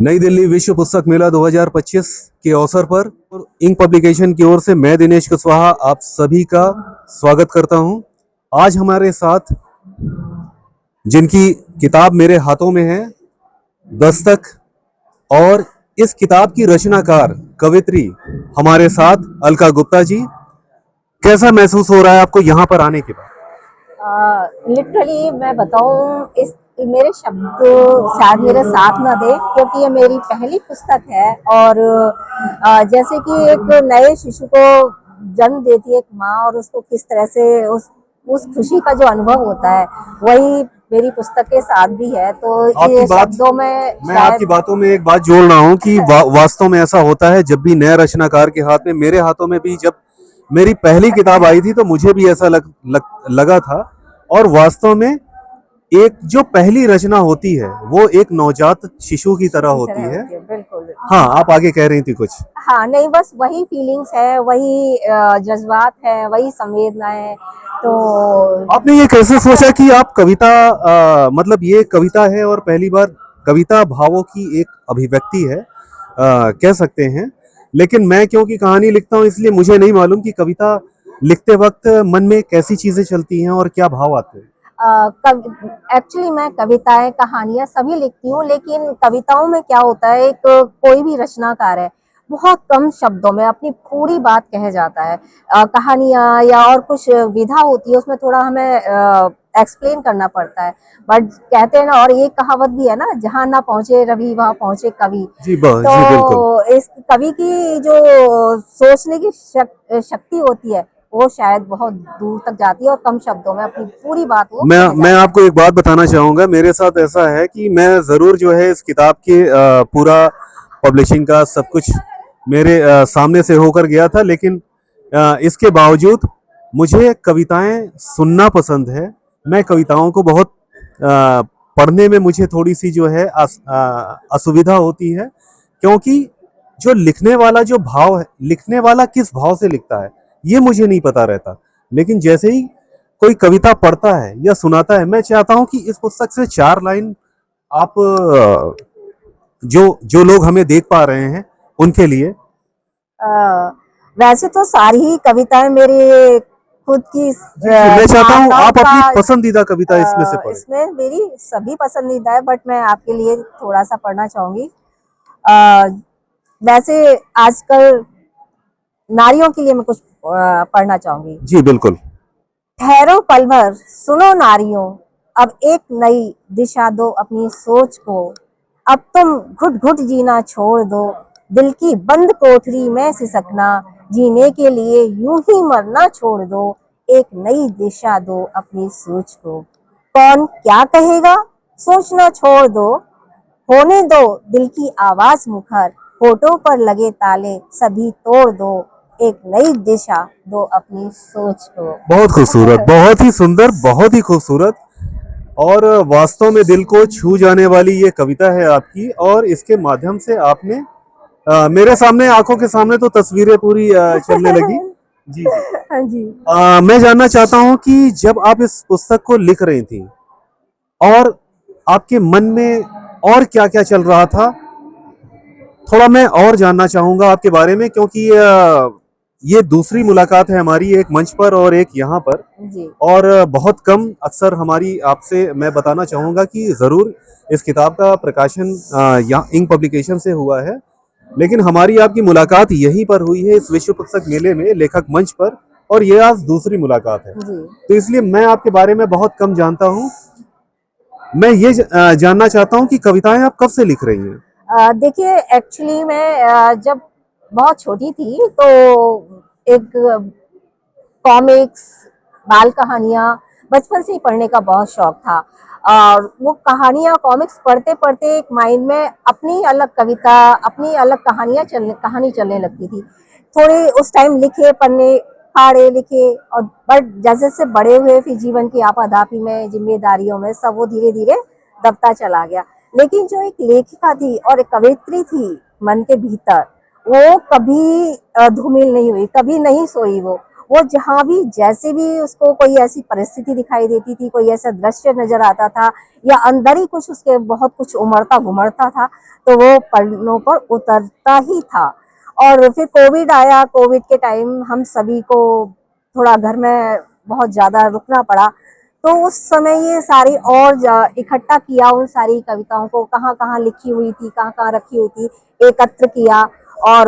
नई दिल्ली विश्व पुस्तक मेला 2025 के अवसर पर इंक पब्लिकेशन की ओर से मैं दिनेश कुशवाहा आप सभी का स्वागत करता हूं। आज हमारे साथ जिनकी किताब मेरे हाथों में है, दस्तक, और इस किताब की रचनाकार कवित्री हमारे साथ अलका गुप्ता जी। कैसा महसूस हो रहा है आपको यहाँ पर आने के बाद? लिटरली मैं बताऊं, इस मेरे शब्द शायद मेरे साथ न दे, क्योंकि ये मेरी पहली पुस्तक है। और जैसे कि एक नए शिशु को जन्म देती है एक माँ, और उसको किस तरह से उस खुशी का जो अनुभव होता है, वही मेरी पुस्तक के साथ भी है। तो ये शब्दों में मैं आपकी बातों में एक बात जोड़ रहा हूँ कि वास्तव में ऐसा होता है। जब भी नए रचनाकार के हाथ में, मेरे हाथों में भी जब मेरी पहली किताब आई थी तो मुझे भी ऐसा लगा था। और वास्तव में एक जो पहली रचना होती है वो एक नवजात शिशु की तरह होती है। बिल्कुल। हाँ, आप आगे कह रही थी कुछ। हाँ नहीं, बस वही फीलिंग्स है, वही जज्बात है, वही संवेदनाएं है। तो आपने ये कैसे सोचा कि आप कविता, मतलब ये कविता है और पहली बार कविता भावों की एक अभिव्यक्ति है, कह सकते हैं। लेकिन मैं क्योंकि कहानी लिखता हूँ इसलिए मुझे नहीं मालूम कि कविता लिखते वक्त मन में कैसी चीजें चलती हैं और क्या भाव आते हैं। एक्चुअली मैं कविताएं, कहानियां सभी लिखती हूँ, लेकिन कविताओं में क्या होता है, एक कोई भी रचनाकार है बहुत कम शब्दों में अपनी पूरी बात कह जाता है। कहानियां या और कुछ विधा होती है, उसमें थोड़ा हमें एक्सप्लेन करना पड़ता है। बट कहते हैं ना, और ये कहावत भी है ना, जहां ना पहुंचे रवि वहां पहुंचे कवि। जी तो इस कवि की जो सोचने की शक्ति होती है, वो शायद बहुत दूर तक जाती है, और कम शब्दों में अपनी पूरी बात वो मैं आपको एक बात बताना चाहूंगा। मेरे साथ ऐसा है कि मैं जरूर जो है इस किताब के पूरा पब्लिशिंग का सब कुछ मेरे सामने से होकर गया था, लेकिन इसके बावजूद मुझे कविताएं सुनना पसंद है। मैं कविताओं को बहुत पढ़ने में मुझे थोड़ी सी जो है असुविधा होती है, क्योंकि जो लिखने वाला जो भाव है, लिखने वाला किस भाव से लिखता है ये मुझे नहीं पता रहता। लेकिन जैसे ही कोई कविता पढ़ता है या सुनाता है, मैं चाहता हूं कि इस पुस्तक से 4 लाइन आप जो जो लोग हमें देख पा रहे हैं उनके लिए। वैसे तो सारी ही कविताएं मेरी खुद की, मैं चाहता हूं आप अपनी पसंदीदा कविता इसमें से पढ़ें। इसमें मेरी सभी पसंदीदा है, बट मैं आपके लिए थोड़ा सा पढ़ना चाहूंगी। वैसे आजकल नारियों के लिए मैं कुछ पढ़ना चाहूंगी। जी बिल्कुल। ठहरो पल भर, सुनो नारियों, अब एक नई दिशा दो अपनी सोच को। अब तुम घुट घुट जीना छोड़ दो, दिल की बंद कोठरी में सिसकना, जीने के लिए यूं ही मरना छोड़ दो, एक नई दिशा दो अपनी सोच को। कौन क्या कहेगा सोचना छोड़ दो, होने दो दिल की आवाज मुखर, होठों पर लगे ताले सभी तोड़ दो, एक नई दिशा दो अपनी सोच को। बहुत खूबसूरत, बहुत ही सुंदर, बहुत ही खूबसूरत, और वास्तव में दिल को छू जाने वाली ये कविता है आपकी। और इसके माध्यम से आपने मेरे सामने, आंखों के सामने तो तस्वीरें पूरी चलने लगी। जी जी। हाँ जी। मैं जानना चाहता हूं कि जब आप इस पुस्तक को लिख रही थी और आपके मन में और क्या क्या चल रहा था, थोड़ा मैं और जानना चाहूंगा आपके बारे में, क्योंकि ये दूसरी मुलाकात है हमारी, एक मंच पर और एक यहाँ पर। जी। और बहुत कम अक्सर हमारी आपसे, मैं बताना चाहूंगा कि जरूर इस किताब का प्रकाशन यहाँ इंक पब्लिकेशन से हुआ है, लेकिन हमारी आपकी मुलाकात यहीं पर हुई है, इस विश्व पुस्तक मेले में, लेखक मंच पर। और ये आज दूसरी मुलाकात है, तो इसलिए मैं आपके बारे में बहुत कम जानता हूँ। मैं ये जानना चाहता हूँ कि कविताएं आप कब से लिख रही हैं? देखिए, एक्चुअली मैं जब बहुत छोटी थी तो एक कॉमिक्स, बाल कहानियाँ बचपन से ही पढ़ने का बहुत शौक था। और वो कहानियाँ, कॉमिक्स पढ़ते पढ़ते एक माइंड में अपनी अलग कविता, अपनी अलग कहानी चलने लगती थी। थोड़े उस टाइम लिखे, पन्ने फाड़े, लिखे, और बट जैसे जैसे बड़े हुए, फिर जीवन की आपाधापी में, जिम्मेदारियों में, सब वो धीरे धीरे दबता चला गया। लेकिन जो एक लेखिका थी और एक कवित्री थी मन के भीतर, वो कभी धूमिल नहीं हुई, कभी नहीं सोई। वो जहाँ भी जैसे भी उसको कोई ऐसी परिस्थिति दिखाई देती थी, कोई ऐसा दृश्य नजर आता था या अंदर ही कुछ उसके बहुत कुछ उमड़ता घुमड़ता था, तो वो पन्नों पर उतरता ही था। और फिर कोविड आया, कोविड के टाइम हम सभी को थोड़ा घर में बहुत ज्यादा रुकना पड़ा, तो उस समय ये सारी और इकट्ठा किया, उन सारी कविताओं को कहाँ कहाँ लिखी हुई थी, कहाँ कहाँ रखी हुई थी, एकत्र किया। और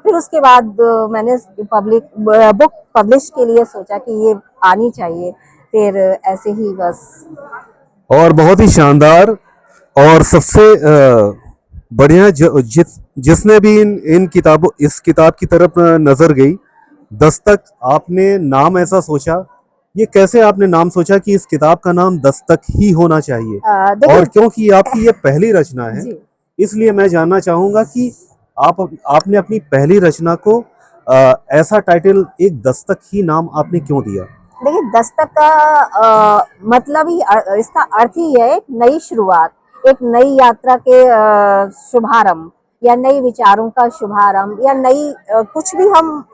फिर उसके बाद मैंने पब्लिक बुक पब्लिश के लिए सोचा कि ये आनी चाहिए। फिर ऐसे ही बस। और बहुत ही शानदार। और सबसे बढ़िया जिसने भी इन किताबों इस किताब की तरफ नजर गई, दस्तक, आपने नाम ऐसा सोचा, ये कैसे आपने नाम सोचा कि इस किताब का नाम दस्तक ही होना चाहिए? देखिए। और क्योंकि आपकी ये पहली रचना है, जी। इसलिए मैं जानना चाहूंगा कि आपने अपनी पहली रचना को ऐसा टाइटल, एक दस्तक ही नाम आपने क्यों दिया? देखिए, दस्तक का मतलब ही इसका अर्थ ही है एक नई शुरुआत, एक नई यात्रा के शुभारंभ, या नई विचारों का शुभारंभ, या नई कुछ भी हम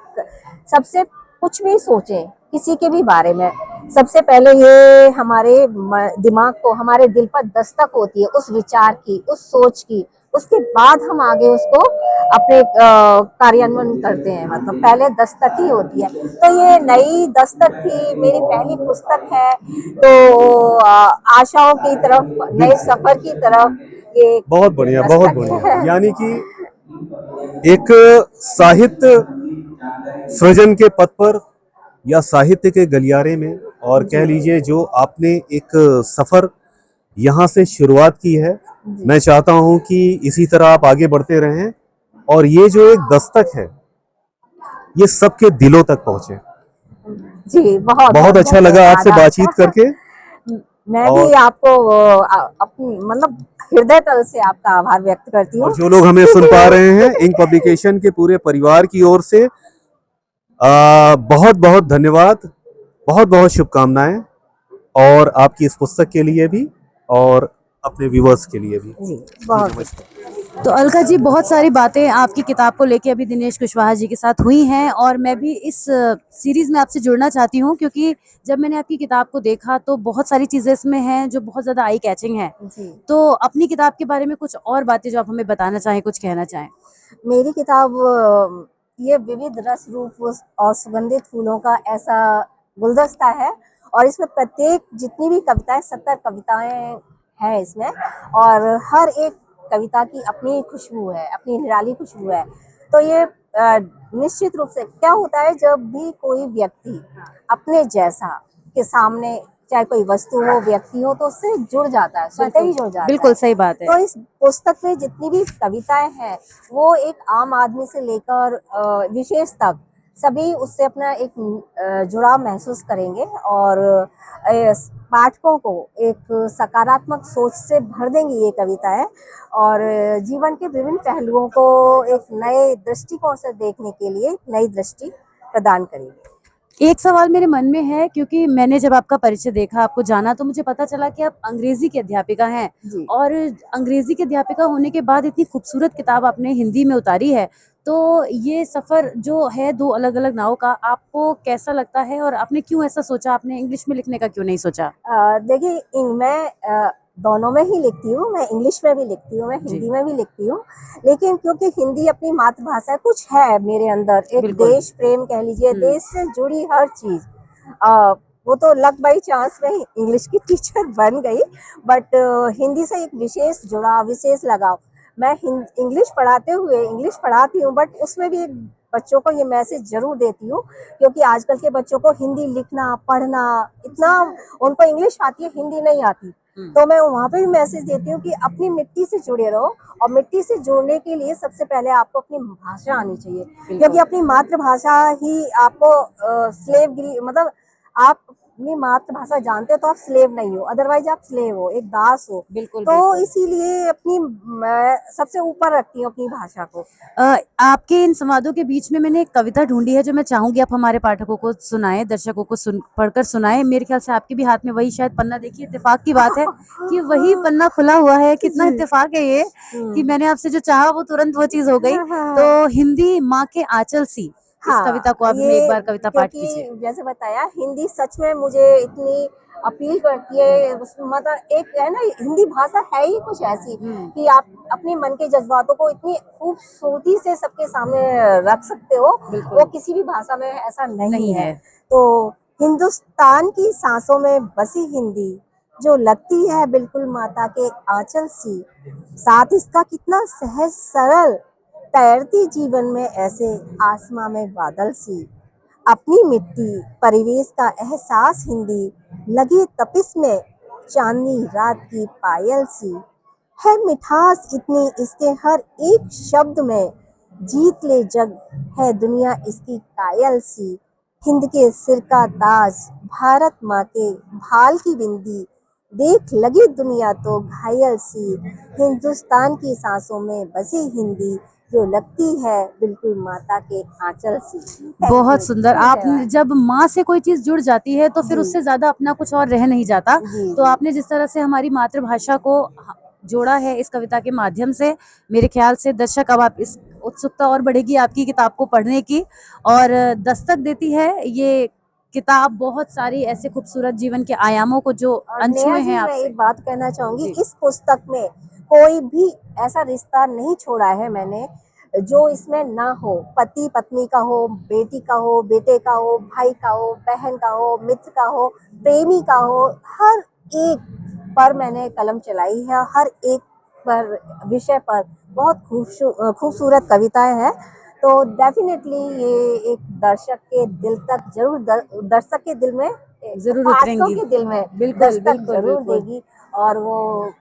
सबसे कुछ भी सोचें किसी के भी बारे में, सबसे पहले ये हमारे दिमाग को, हमारे दिल पर दस्तक होती है उस विचार की, उस सोच की। उसके बाद हम आगे उसको अपने कार्यान्वयन करते हैं, मतलब पहले दस्तक ही होती है। तो ये नई दस्तक थी, मेरी पहली पुस्तक है, तो आशाओं की तरफ, नए सफर की तरफ ये बहुत बढ़िया, बहुत दस्तक बढ़िया। है। यानी कि एक साहित्य सृजन के पथ पर या साहित्य के गलियारे में, और कह लीजिए जो आपने एक सफर यहाँ से शुरुआत की है, मैं चाहता हूँ कि इसी तरह आप आगे बढ़ते रहें और ये जो एक दस्तक है ये सबके दिलों तक पहुंचे। जी, बहुत बहुत बहुत अच्छा बहुत लगा आपसे धन्यवाद बातचीत आपका। करके। मैं भी और आपको अपनी मतलब हृदय तल से आपका आभार व्यक्त करती हूँ। जो लोग हमें सुन पा रहे हैं, इंक पब्लिकेशन के पूरे परिवार की ओर से बहुत बहुत धन्यवाद, बहुत बहुत शुभकामनाएं, और आपकी इस पुस्तक के लिए भी और अपने व्यूवर्स के लिए भी। जी, बहुत नमस्कार। तो अलका जी, बहुत सारी बातें आपकी किताब को लेके अभी दिनेश कुशवाहा जी के साथ हुई हैं, और मैं भी इस सीरीज में आपसे जुड़ना चाहती हूँ, क्योंकि जब मैंने आपकी किताब को देखा तो बहुत सारी चीज़ें इसमें हैं जो बहुत ज़्यादा आई कैचिंग है। जी। तो अपनी किताब के बारे में कुछ और बातें जो आप हमें बताना चाहें, कुछ कहना चाहें। मेरी किताब ये विविध रस रूप और सुगंधित फूलों का ऐसा गुलदस्ता है, और इसमें प्रत्येक जितनी भी कविताएं, 70 कविताएं हैं इसमें, और हर एक कविता की अपनी खुशबू है, अपनी निराली खुशबू है। तो ये निश्चित रूप से क्या होता है, जब भी कोई व्यक्ति अपने जैसा के सामने, चाहे कोई वस्तु हो, व्यक्ति हो, तो उससे जुड़ जाता है, स्वतः ही जुड़ जाता है। बिल्कुल सही बात है। तो इस पुस्तक में जितनी भी कविताएं हैं, वो एक आम आदमी से लेकर विशेष तक सभी उससे अपना एक जुड़ाव महसूस करेंगे, और पाठकों को एक सकारात्मक सोच से भर देंगी ये कविताएं, और जीवन के विभिन्न पहलुओं को एक नए दृष्टिकोण से देखने के लिए नई दृष्टि प्रदान करेगी। एक सवाल मेरे मन में है, क्योंकि मैंने जब आपका परिचय देखा, आपको जाना, तो मुझे पता चला कि आप अंग्रेजी की अध्यापिका हैं, जी। और अंग्रेजी की अध्यापिका होने के बाद इतनी खूबसूरत किताब आपने हिंदी में उतारी है। तो ये सफ़र जो है दो अलग अलग नावों का, आपको कैसा लगता है, और आपने क्यों ऐसा सोचा, आपने इंग्लिश में लिखने का क्यों नहीं सोचा? देखिए, मैं दोनों में ही लिखती हूँ, मैं इंग्लिश में भी लिखती हूँ, मैं हिंदी में भी लिखती हूँ, लेकिन क्योंकि हिंदी अपनी मातृभाषा है, कुछ है मेरे अंदर एक देश प्रेम कह लीजिए, देश से जुड़ी हर चीज। वो तो लक बाई चांस में ही इंग्लिश की टीचर बन गई, बट हिंदी से एक विशेष जुड़ाव, विशेष लगाव। मैं इंग्लिश पढ़ाते हुए इंग्लिश पढ़ाती हूँ, बट उसमें भी एक बच्चों को ये मैसेज जरूर देती हूँ, क्योंकि आजकल के बच्चों को हिंदी लिखना पढ़ना इतना, उनको इंग्लिश आती है, हिंदी नहीं आती। तो मैं वहाँ पे भी मैसेज देती हूँ कि अपनी मिट्टी से जुड़े रहो, और मिट्टी से जुड़ने के लिए सबसे पहले आपको अपनी भाषा आनी चाहिए, क्योंकि अपनी मातृभाषा ही आपको स्लेवगिरी, मतलब आप अपनी मातृभाषा जानते हो तो आप स्लेव नहीं हो, अदरवाइज आप स्लेव हो, एक दास हो। बिल्कुल, तो बिल्कुल। इसीलिए मैं सबसे ऊपर रखती हूँ अपनी भाषा को। आपके इन संवादों के बीच में मैंने एक कविता ढूंढी है जो मैं चाहूंगी आप हमारे पाठकों को सुनाएं, दर्शकों को पढ़कर सुनाएं। मेरे ख्याल से आपके भी हाथ में वही शायद पन्ना, देखिए इत्तेफाक की बात है कि वही पन्ना खुला हुआ है। कितना इत्तेफाक है ये कि मैंने आपसे जो चाहा वो तुरंत वो चीज हो गई। तो हिंदी माँ के आंचल सी, इस कविता को आप हमें एक बार कविता पाठ क्योंकि कीजिए। जैसे बताया हिंदी सच में मुझे इतनी अपील करती है, मतलब एक है ना, हिंदी भाषा है ही कुछ ऐसी कि आप अपने मन के जज्बातों को इतनी खूबसूरती से सबके सामने रख सकते हो, बिल्कुल। वो किसी भी भाषा में ऐसा नहीं नहीं है। है। तो हिंदुस्तान की सांसों में बसी हिंदी, जो लगती है बिल्कुल माता के आंचल सी, साथ इसका कितना सहज सरल, तैरती जीवन में ऐसे आसमां में बादल सी, अपनी मिट्टी परिवेश का एहसास हिंदी, लगे तपिश में चांदनी रात की पायल सी, है मिठास इतनी इसके हर एक शब्द में, जीत ले जग है दुनिया इसकी कायल सी, हिंद के सिर का ताज, भारत माँ के भाल की बिंदी, देख लगी दुनिया तो घायल सी, हिंदुस्तान की सांसों में बसी हिंदी, जो लगती है बिल्कुल माता के आंचल सी। बहुत सुंदर। आपने धन्यवाद। जब माँ से कोई चीज जुड़ जाती है तो फिर जी। उससे ज्यादा अपना कुछ और रह नहीं जाता। जी, तो जी। आपने जिस तरह से हमारी मातृभाषा को जोड़ा है इस कविता के माध्यम से, मेरे ख्याल से दर्शक अब आप इस उत्सुकता और बढ़ेगी आपकी किताब को पढ़ने की, और दस्तक देती है ये किताब बहुत सारी ऐसे खूबसूरत जीवन के आयामों को जो और नेहा अनछुए जी, हैं मैं आपसे। एक बात कहना चाहूंगी, जी। इस पुस्तक में कोई भी ऐसा रिश्ता नहीं छोड़ा है मैंने जो इसमें ना हो। पति पत्नी का हो, बेटी का हो, बेटे का हो, भाई का हो, बहन का हो, मित्र का हो, प्रेमी का हो, हर एक पर मैंने कलम चलाई है। हर एक पर विषय पर बहुत खूबसूरत कविताएं हैं। तो डेफिनेटली ये एक दर्शक के दिल तक जरूर दर्शक के दिल में, जरूर पाठकों उतरेंगी। के दिल में बिल्कुल दस्तक बिल्कुल जरूर बिल्कुल। देगी, और वो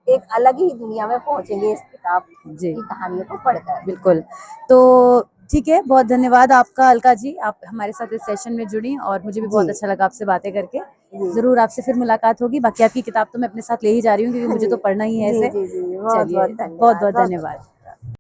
एक अलग ही दुनिया में पहुंचेंगे इस किताब जी की कहानियों को पढ़कर। बिल्कुल। तो ठीक है, बहुत धन्यवाद आपका अलका जी, आप हमारे साथ इस सेशन में जुड़ी और मुझे भी बहुत जी, अच्छा लगा आपसे बातें करके। जी, जरूर आपसे फिर मुलाकात होगी। बाकी आपकी किताब तो मैं अपने साथ ले ही जा रही हूँ क्योंकि मुझे जी, तो पढ़ना ही है जी, इसे। जी, जी, बहुत चलिए, बहुत बहुत धन्यवाद, बहुत बहुत धन्यवाद।